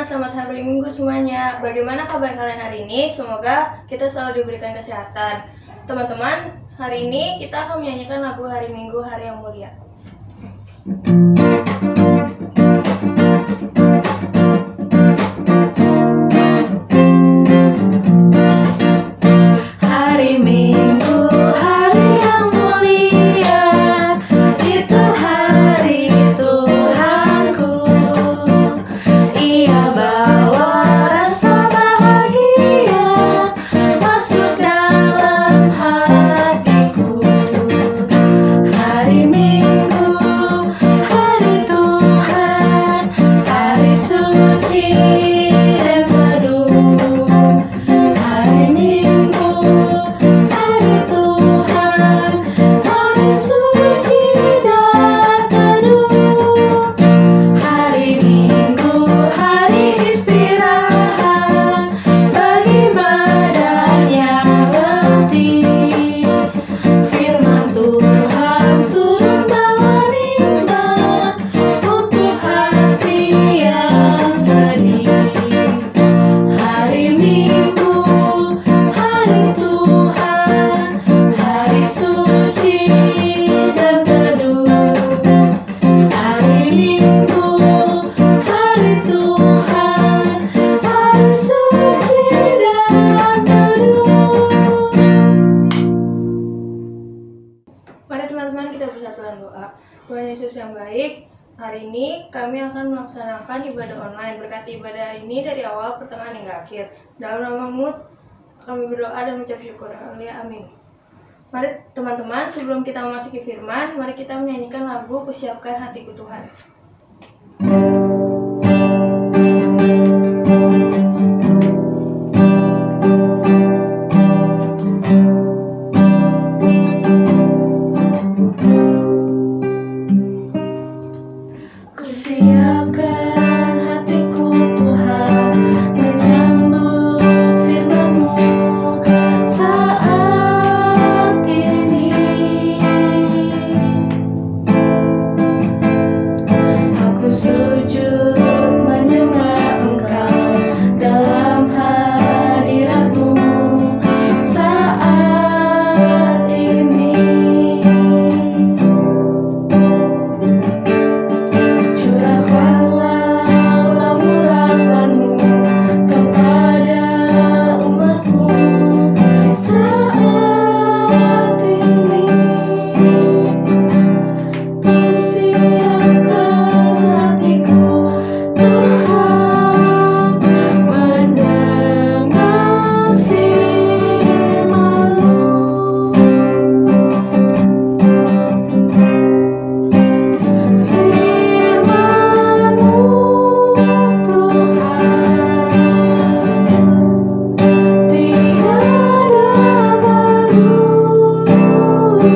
selamat hari Minggu semuanya. Bagaimana kabar kalian hari ini? Semoga kita selalu diberikan kesehatan. Teman-teman, hari ini kita akan menyanyikan lagu Hari Minggu, Hari yang Mulia. Hari Minggu, hari yang mulia, itu hari Tuhanku. Ia bawa rasa bahagia masuk dalam hatiku. Hari Minggu, hari Tuhan, hari suci dan penuh. Hari Minggu, hari Tuhan, hari suci dan penuh. Hari Minggu, hari istirahat bagi badan yang letih. Firman Tuhan turun bawa nikmat untuk hati yang sedih. Hari Minggu, hari Tuhan, hari suci dan teduh. Hari Minggu, hari Tuhan, hari suci dan teduh. Mari teman-teman kita bersatukan doa. Tuhan Yesus yang baik, hari ini kami akan melaksanakan ibadah online. Berkati ibadah ini dari awal, pertengahan hingga akhir. Dalam nama-Mu kami berdoa dan mengucap syukur. Haleluya, amin. Mari teman-teman, sebelum kita memasuki firman, mari kita menyanyikan lagu Kusiapkan Hatiku Tuhan. Kusiapkan hatiku Tuhan menyambut firman-Mu saat ini. Aku sujud menyembah Engkau dalam hadirat-Mu saat ini. Curahkanlah lamurahan-Mu kepada umat-Mu saat ini. Persiapkan hatiku Tuhan mendengar firman-Mu. Firman-Mu Tuhan tiada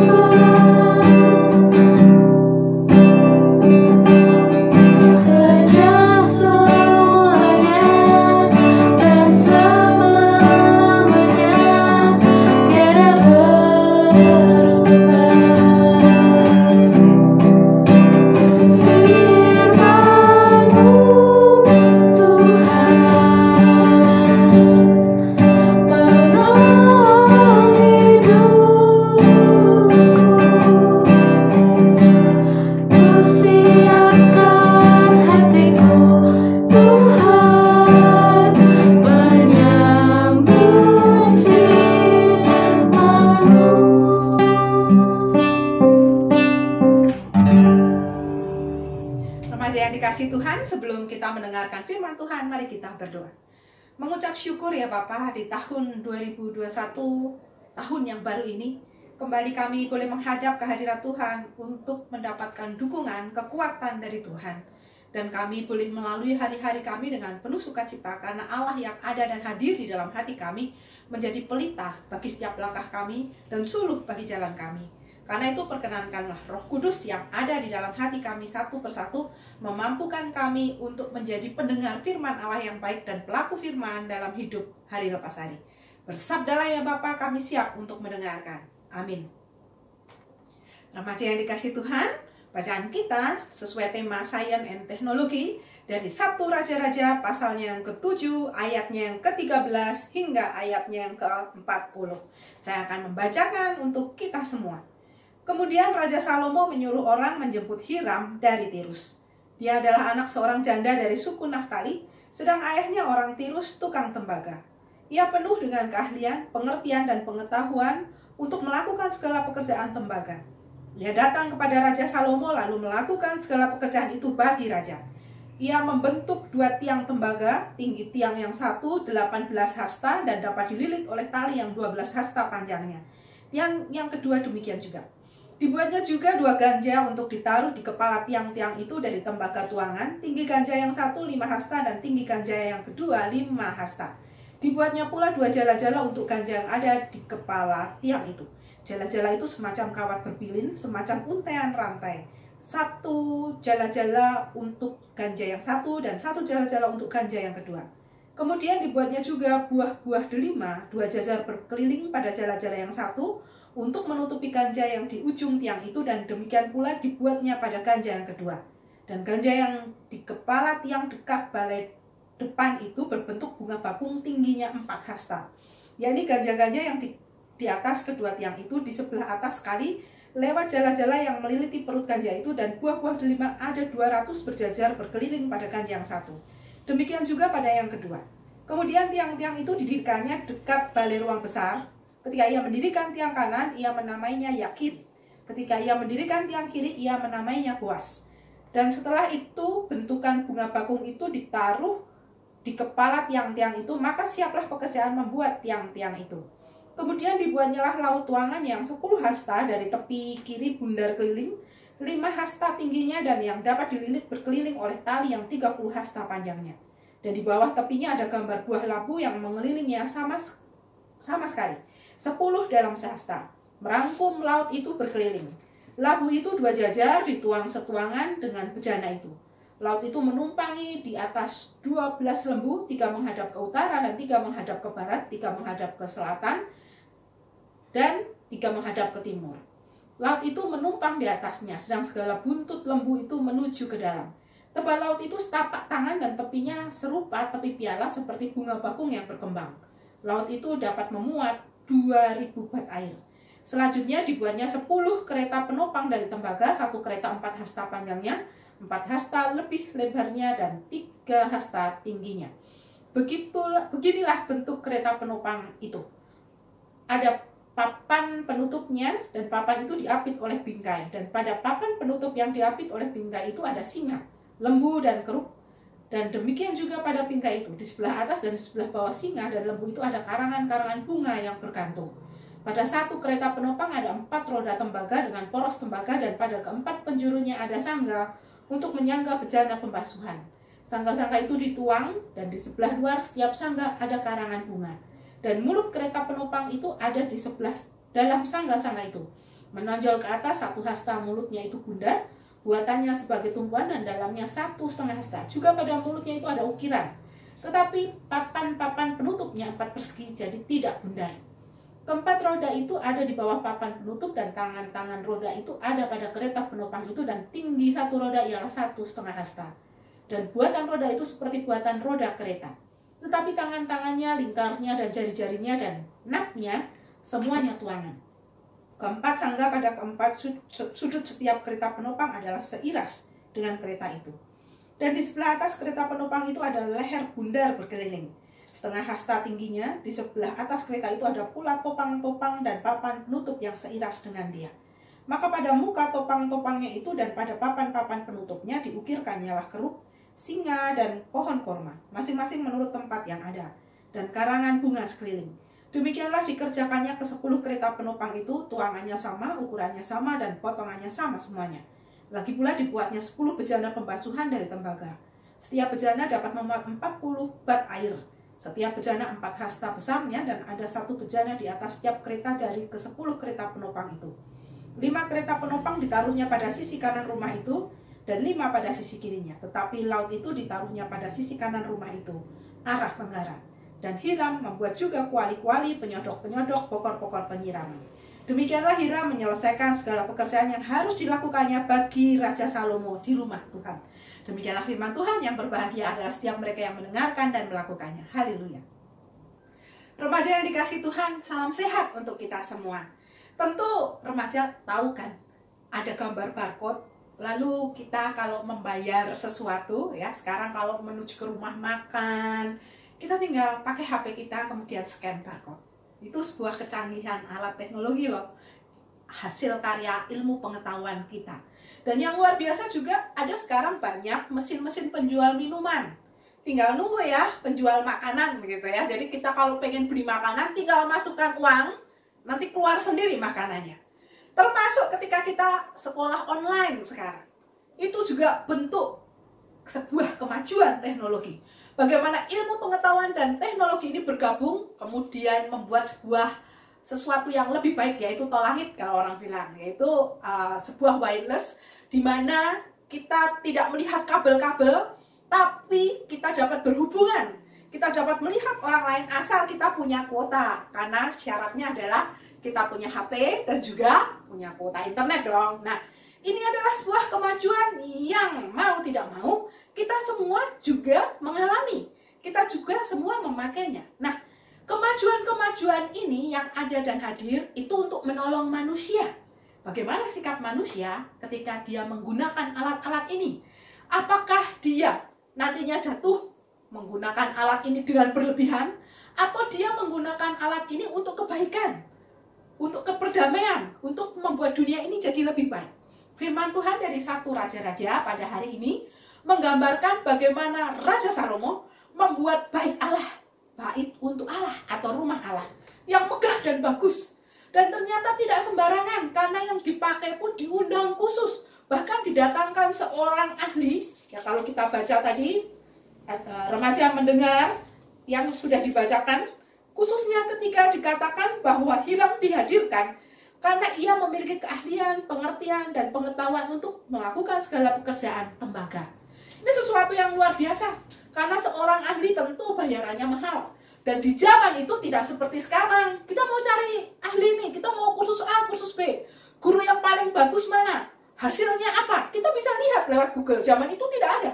berubah. Sejak semuanya dan selama-lamanya tiada berubah. Firman-Mu Tuhan penolong hidupku. Kusiapkan hatiku Tuhan menyambut firman-Mu. Remaja yang dikasihi Tuhan, sebelum kita mendengarkan firman Tuhan, mari kita berdoa. Mengucap syukur ya Bapa, di tahun 2021, tahun yang baru ini, kembali kami boleh menghadap ke hadirat Tuhan untuk mendapatkan dukungan, kekuatan dari Tuhan. Dan kami boleh melalui hari-hari kami dengan penuh sukacita karena Allah yang ada dan hadir di dalam hati kami menjadi pelita bagi setiap langkah kami dan suluh bagi jalan kami. Karena itu perkenankanlah Roh Kudus yang ada di dalam hati kami satu persatu memampukan kami untuk menjadi pendengar firman Allah yang baik dan pelaku firman dalam hidup hari lepas hari. Bersabdalah ya Bapa, kami siap untuk mendengarkan. Amin. Remaja yang dikasihi Tuhan, Bacaan kita sesuai tema Sains and Teknologi dari 1 Raja-Raja pasalnya yang ke-7, ayatnya yang ke-13 hingga ayatnya yang ke-40. Saya akan membacakan untuk kita semua. Kemudian Raja Salomo menyuruh orang menjemput Hiram dari Tirus. Dia adalah anak seorang janda dari suku Naftali, sedang ayahnya orang Tirus tukang tembaga. Ia penuh dengan keahlian, pengertian, dan pengetahuan untuk melakukan segala pekerjaan tembaga. Ia datang kepada Raja Salomo lalu melakukan segala pekerjaan itu bagi raja. Ia membentuk 2 tiang tembaga, tinggi tiang yang satu 18 hasta dan dapat dililit oleh tali yang 12 hasta panjangnya. Tiang yang kedua demikian juga. Dibuatnya juga 2 ganja untuk ditaruh di kepala tiang-tiang itu dari tembaga tuangan, tinggi ganja yang satu 5 hasta dan tinggi ganja yang kedua 5 hasta. Dibuatnya pula 2 jala-jala untuk ganja yang ada di kepala tiang itu. Jala-jala itu semacam kawat berpilin, semacam untaian rantai. 1 jala-jala untuk ganja yang satu dan 1 jala-jala untuk ganja yang kedua. Kemudian dibuatnya juga buah-buah delima, 2 jajar berkeliling pada jala-jala yang satu untuk menutupi ganja yang di ujung tiang itu, dan demikian pula dibuatnya pada ganja yang kedua. Dan ganja yang di kepala tiang dekat balai depan itu berbentuk bunga bakung tingginya 4 hasta. Yakni ganja-ganja yang di atas kedua tiang itu di sebelah atas sekali lewat jala-jala yang meliliti perut ganja itu, dan buah-buah delima ada 200 berjajar berkeliling pada ganja yang satu. Demikian juga pada yang kedua. Kemudian tiang-tiang itu didirikannya dekat balai ruang besar. Ketika ia mendirikan tiang kanan, ia menamainya Yakin. Ketika ia mendirikan tiang kiri, ia menamainya Boas. Dan setelah itu bentukan bunga bakung itu ditaruh di kepala tiang-tiang itu, maka siaplah pekerjaan membuat tiang-tiang itu. Kemudian dibuatnyalah laut tuangan yang 10 hasta dari tepi kiri bundar keliling, 5 hasta tingginya dan yang dapat dililit berkeliling oleh tali yang 30 hasta panjangnya. Dan di bawah tepinya ada gambar buah labu yang mengelilinginya sama sekali, 10 dalam sehasta, merangkum laut itu berkeliling. Labu itu 2 jajar dituang setuangan dengan bejana itu. Laut itu menumpangi di atas 12 lembu, 3 menghadap ke utara dan 3 menghadap ke barat, 3 menghadap ke selatan, dan 3 menghadap ke timur. Laut itu menumpang di atasnya, sedang segala buntut lembu itu menuju ke dalam. Tebal laut itu setapak tangan dan tepinya serupa tepi piala seperti bunga bakung yang berkembang. Laut itu dapat memuat 2000 bat air. Selanjutnya dibuatnya 10 kereta penopang dari tembaga, 1 kereta 4 hasta panjangnya, 4 hasta lebih lebarnya dan 3 hasta tingginya. Beginilah bentuk kereta penopang itu. Ada papan penutupnya, dan papan itu diapit oleh bingkai. Dan pada papan penutup yang diapit oleh bingkai itu ada singa, lembu, dan keruk. Dan demikian juga pada bingkai itu. Di sebelah atas dan di sebelah bawah singa dan lembu itu ada karangan-karangan bunga yang bergantung. Pada 1 kereta penopang ada 4 roda tembaga dengan poros tembaga, dan pada keempat penjurunya ada sangga untuk menyangga bejana pembasuhan. Sangga-sangga itu dituang, dan di sebelah luar setiap sangga ada karangan bunga. Dan mulut kereta penopang itu ada di sebelah dalam sangga-sangga itu. Menonjol ke atas 1 hasta mulutnya itu bundar, buatannya sebagai tumpuan, dan dalamnya 1,5 hasta. Juga pada mulutnya itu ada ukiran. Tetapi papan-papan penutupnya 4 persegi, jadi tidak bundar. Keempat roda itu ada di bawah papan penutup, dan tangan-tangan roda itu ada pada kereta penopang itu, dan tinggi 1 roda ialah 1,5 hasta. Dan buatan roda itu seperti buatan roda kereta. Tetapi tangan-tangannya, lingkarnya, dan jari-jarinya, dan napnya, semuanya tuangan. Keempat sangga pada keempat sudut setiap kereta penopang adalah seiras dengan kereta itu. Dan di sebelah atas kereta penopang itu ada leher bundar berkeliling. 1,5 hasta tingginya, di sebelah atas kereta itu ada pula topang-topang dan papan penutup yang seiras dengan dia. Maka pada muka topang-topangnya itu dan pada papan-papan penutupnya diukirkannyalah keruk, singa, dan pohon korma, masing-masing menurut tempat yang ada, dan karangan bunga sekeliling. Demikianlah dikerjakannya ke 10 kereta penopang itu, tuangannya sama, ukurannya sama, dan potongannya sama semuanya. Lagi pula dibuatnya 10 bejana pembasuhan dari tembaga. Setiap bejana dapat memuat 40 bat air. Setiap bejana 4 hasta besarnya, dan ada 1 bejana di atas setiap kereta dari ke 10 kereta penopang itu. 5 kereta penopang ditaruhnya pada sisi kanan rumah itu, dan 5 pada sisi kirinya. Tetapi laut itu ditaruhnya pada sisi kanan rumah itu, arah tenggara. Dan Hiram membuat juga kuali-kuali, penyodok-penyodok, pokor-pokor penyiraman. Demikianlah Hiram menyelesaikan segala pekerjaan yang harus dilakukannya bagi Raja Salomo di rumah Tuhan. Demikianlah firman Tuhan. Yang berbahagia adalah setiap mereka yang mendengarkan dan melakukannya. Haleluya. Remaja yang dikasih Tuhan, salam sehat untuk kita semua. Tentu remaja tahu kan, ada gambar barcode. Lalu kita kalau membayar sesuatu, ya sekarang kalau menuju ke rumah makan, kita tinggal pakai HP kita kemudian scan barcode. Itu sebuah kecanggihan alat teknologi loh. Hasil karya ilmu pengetahuan kita. Dan yang luar biasa juga ada sekarang banyak mesin-mesin penjual minuman. Tinggal nunggu ya penjual makanan begitu ya. Jadi kita kalau pengen beli makanan tinggal masukkan uang, nanti keluar sendiri makanannya. Termasuk ketika kita sekolah online sekarang. Itu juga bentuk sebuah kemajuan teknologi. Bagaimana ilmu pengetahuan dan teknologi ini bergabung, kemudian membuat sesuatu yang lebih baik, yaitu tol langit kalau orang bilang. Yaitu sebuah wireless, di mana kita tidak melihat kabel-kabel, tapi kita dapat berhubungan. Kita dapat melihat orang lain asal kita punya kuota. Karena syaratnya adalah kita punya HP dan juga punya kuota internet dong. Nah, ini adalah sebuah kemajuan yang mau tidak mau kita semua juga mengalami. Kita juga semua memakainya. Nah, kemajuan-kemajuan ini yang ada dan hadir itu untuk menolong manusia. Bagaimana sikap manusia ketika dia menggunakan alat-alat ini? Apakah dia nantinya jatuh menggunakan alat ini dengan berlebihan? Atau dia menggunakan alat ini untuk kebaikan? Untuk keperdamaian? Untuk membuat dunia ini jadi lebih baik? Firman Tuhan dari 1 Raja-Raja pada hari ini menggambarkan bagaimana Raja Salomo membuat bait Allah, bait untuk Allah atau rumah Allah yang megah dan bagus. Dan ternyata tidak sembarangan karena yang dipakai pun diundang khusus. Bahkan didatangkan seorang ahli, ya kalau kita baca tadi, remaja mendengar yang sudah dibacakan, khususnya ketika dikatakan bahwa Hiram dihadirkan karena ia memiliki keahlian, pengertian, dan pengetahuan untuk melakukan segala pekerjaan tembaga. Ini sesuatu yang luar biasa, karena seorang ahli tentu bayarannya mahal. Dan di zaman itu tidak seperti sekarang. Kita mau cari ahli nih, kita mau kursus A, kursus B. Guru yang paling bagus mana? Hasilnya apa? Kita bisa lihat lewat Google. Zaman itu tidak ada.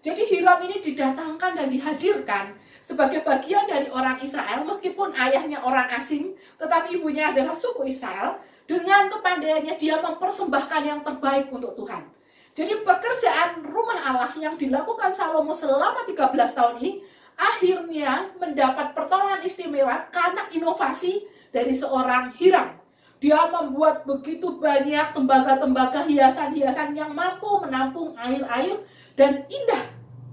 Jadi Hiram ini didatangkan dan dihadirkan sebagai bagian dari orang Israel, meskipun ayahnya orang asing, tetapi ibunya adalah suku Israel. Dengan kepandaiannya dia mempersembahkan yang terbaik untuk Tuhan. Jadi pekerjaan rumah Allah yang dilakukan Salomo selama 13 tahun ini akhirnya mendapat pertolongan istimewa karena inovasi dari seorang Hiram. Dia membuat begitu banyak tembaga-tembaga, hiasan-hiasan yang mampu menampung air-air dan indah.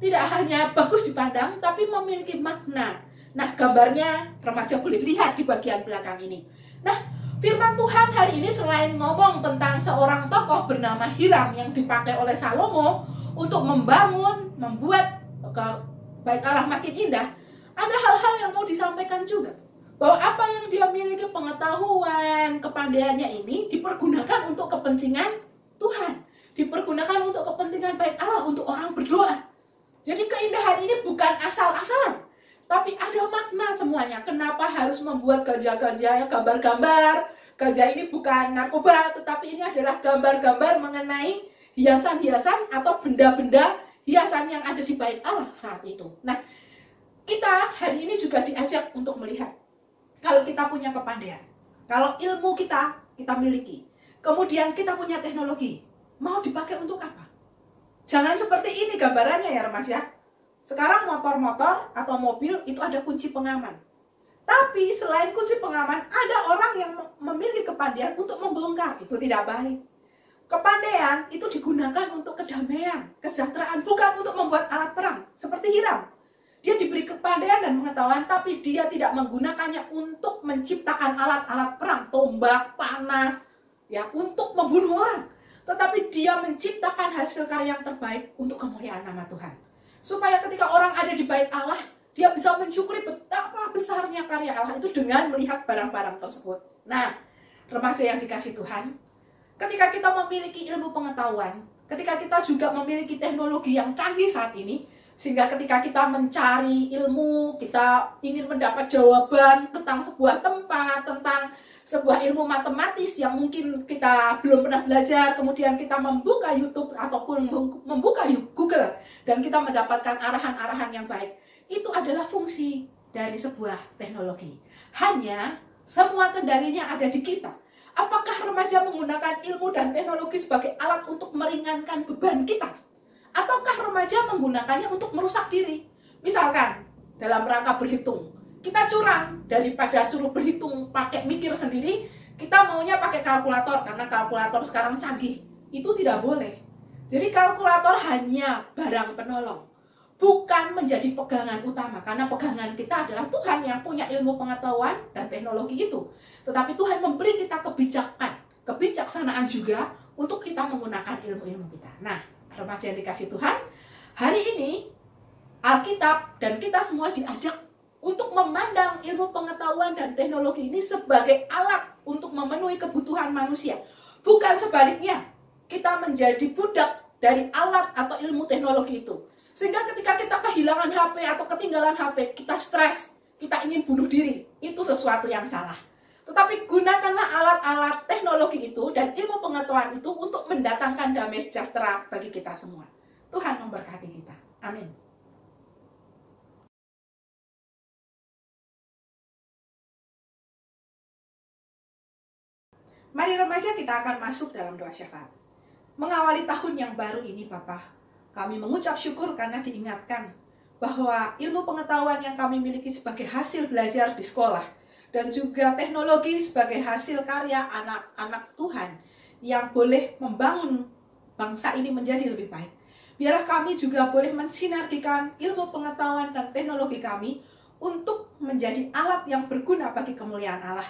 Tidak hanya bagus dipandang, tapi memiliki makna. Nah, gambarnya remaja boleh lihat di bagian belakang ini. Nah, firman Tuhan hari ini selain ngomong tentang seorang tokoh bernama Hiram yang dipakai oleh Salomo untuk membangun, membuat bait Allah makin indah, ada hal-hal yang mau disampaikan juga. Bahwa apa yang dia miliki, pengetahuan, kepandaiannya ini dipergunakan untuk kepentingan Tuhan. Dipergunakan untuk kepentingan bait Allah, untuk orang berdoa. Jadi keindahan ini bukan asal-asalan, tapi ada makna semuanya. Kenapa harus membuat ganja-ganja, gambar-gambar? Ganja ini bukan narkoba, tetapi ini adalah gambar-gambar mengenai hiasan-hiasan atau benda-benda hiasan yang ada di bait Allah saat itu. Nah, kita hari ini juga diajak untuk melihat. Kalau kita punya kepandaian, kalau ilmu kita miliki, kemudian kita punya teknologi, mau dipakai untuk apa? Jangan seperti ini gambarannya ya remaja. Sekarang motor-motor atau mobil itu ada kunci pengaman. Tapi selain kunci pengaman, ada orang yang memiliki kepandaian untuk membongkar. Itu tidak baik. Kepandaian itu digunakan untuk kedamaian, kesejahteraan, bukan untuk membuat alat perang. Seperti Hiram. Dia diberi kepandaian dan pengetahuan, tapi dia tidak menggunakannya untuk menciptakan alat-alat perang, tombak, panah, ya, untuk membunuh orang. Tetapi dia menciptakan hasil karya yang terbaik untuk kemuliaan nama Tuhan. Supaya ketika orang ada di bait Allah, dia bisa mensyukuri betapa besarnya karya Allah itu dengan melihat barang-barang tersebut. Nah, remaja yang dikasih Tuhan, ketika kita memiliki ilmu pengetahuan, ketika kita juga memiliki teknologi yang canggih saat ini, sehingga ketika kita mencari ilmu, kita ingin mendapat jawaban tentang sebuah tempat, tentang sebuah ilmu matematis yang mungkin kita belum pernah belajar, kemudian kita membuka YouTube ataupun membuka Google dan kita mendapatkan arahan-arahan yang baik. Itu adalah fungsi dari sebuah teknologi. Hanya semua kendalinya ada di kita. Apakah remaja menggunakan ilmu dan teknologi sebagai alat untuk meringankan beban kita? Ataukah remaja menggunakannya untuk merusak diri? Misalkan dalam rangka berhitung, kita curang, daripada suruh berhitung pakai mikir sendiri, kita maunya pakai kalkulator karena kalkulator sekarang canggih. Itu tidak boleh. Jadi kalkulator hanya barang penolong, bukan menjadi pegangan utama, karena pegangan kita adalah Tuhan yang punya ilmu pengetahuan dan teknologi itu. Tetapi Tuhan memberi kita kebijaksanaan juga untuk kita menggunakan ilmu-ilmu kita. Nah, remaja yang dikasih Tuhan, hari ini Alkitab dan kita semua diajak untuk memandang ilmu pengetahuan dan teknologi ini sebagai alat untuk memenuhi kebutuhan manusia. Bukan sebaliknya, kita menjadi budak dari alat atau ilmu teknologi itu. Sehingga ketika kita kehilangan HP atau ketinggalan HP, kita stres, kita ingin bunuh diri. Itu sesuatu yang salah. Tetapi gunakanlah alat-alat teknologi itu dan ilmu pengetahuan itu untuk mendatangkan damai sejahtera bagi kita semua. Tuhan memberkati kita. Amin. Mari remaja, kita akan masuk dalam doa syafaat. Mengawali tahun yang baru ini Bapak, kami mengucap syukur karena diingatkan bahwa ilmu pengetahuan yang kami miliki sebagai hasil belajar di sekolah dan juga teknologi sebagai hasil karya anak-anak Tuhan yang boleh membangun bangsa ini menjadi lebih baik. Biarlah kami juga boleh mensinergikan ilmu pengetahuan dan teknologi kami untuk menjadi alat yang berguna bagi kemuliaan Allah.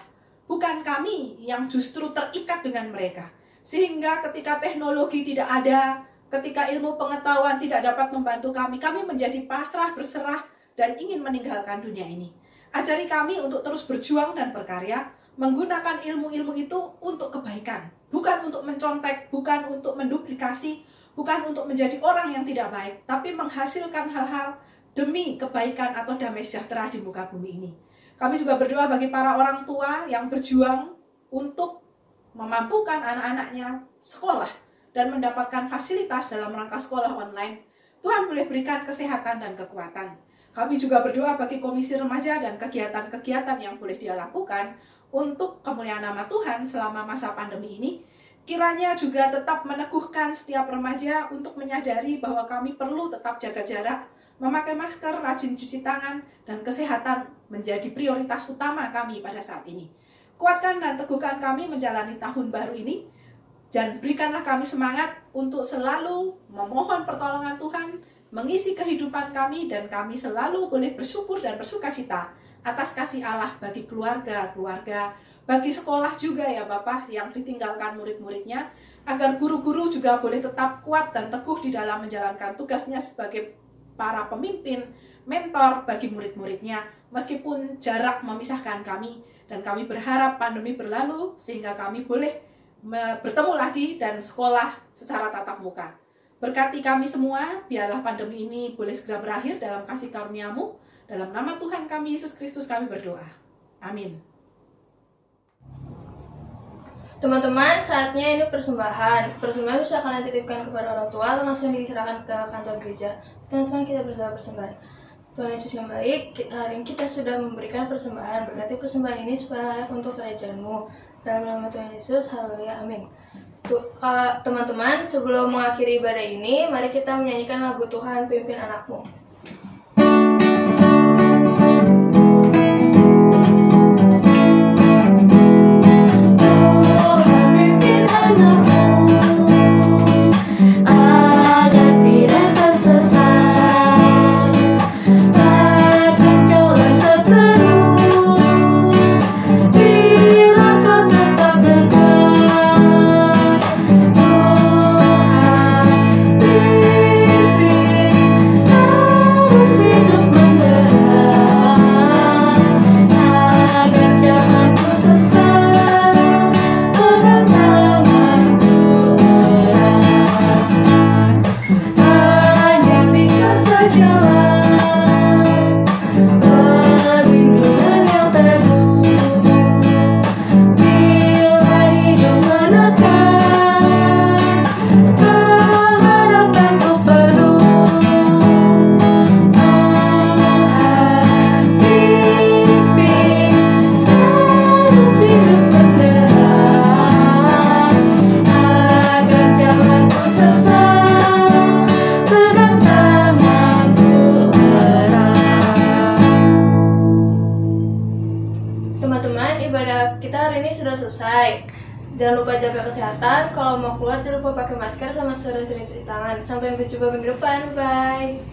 Bukan kami yang justru terikat dengan mereka. Sehingga ketika teknologi tidak ada, ketika ilmu pengetahuan tidak dapat membantu kami menjadi pasrah, berserah, dan ingin meninggalkan dunia ini. Ajari kami untuk terus berjuang dan berkarya, menggunakan ilmu-ilmu itu untuk kebaikan. Bukan untuk mencontek, bukan untuk menduplikasi, bukan untuk menjadi orang yang tidak baik, tapi menghasilkan hal-hal demi kebaikan atau damai sejahtera di muka bumi ini. Kami juga berdoa bagi para orang tua yang berjuang untuk memampukan anak-anaknya sekolah dan mendapatkan fasilitas dalam rangka sekolah online. Tuhan boleh berikan kesehatan dan kekuatan. Kami juga berdoa bagi komisi remaja dan kegiatan-kegiatan yang boleh dia lakukan untuk kemuliaan nama Tuhan selama masa pandemi ini. Kiranya juga tetap meneguhkan setiap remaja untuk menyadari bahwa kami perlu tetap jaga jarak, memakai masker, rajin cuci tangan, dan kesehatan menjadi prioritas utama kami pada saat ini. Kuatkan dan teguhkan kami menjalani tahun baru ini, dan berikanlah kami semangat untuk selalu memohon pertolongan Tuhan, mengisi kehidupan kami, dan kami selalu boleh bersyukur dan bersukacita atas kasih Allah bagi keluarga-keluarga, bagi sekolah juga ya Bapak yang ditinggalkan murid-muridnya, agar guru-guru juga boleh tetap kuat dan teguh di dalam menjalankan tugasnya sebagai para pemimpin, mentor bagi murid-muridnya, meskipun jarak memisahkan kami, dan kami berharap pandemi berlalu sehingga kami boleh bertemu lagi dan sekolah secara tatap muka. Berkati kami semua, biarlah pandemi ini boleh segera berakhir dalam kasih karunia-Mu. Dalam nama Tuhan kami Yesus Kristus kami berdoa. Amin. Teman-teman, saatnya ini persembahan. Persembahan bisa kalian titipkan kepada orang tua atau langsung diserahkan ke kantor gereja. Teman-teman, kita berdoa persembahan. Tuhan Yesus yang baik, hari ini kita sudah memberikan persembahan. Berkati persembahan ini supaya layak untuk kerajaan-Mu. Dalam nama Tuhan Yesus, haleluya, amin. Teman-teman, sebelum mengakhiri ibadah ini, mari kita menyanyikan lagu Tuhan Pimpin Anakmu. Pimpin kita hari ini sudah selesai. Jangan lupa jaga kesehatan. Kalau mau keluar jangan lupa pakai masker sama sering-sering cuci tangan. Sampai berjumpa minggu depan. Bye.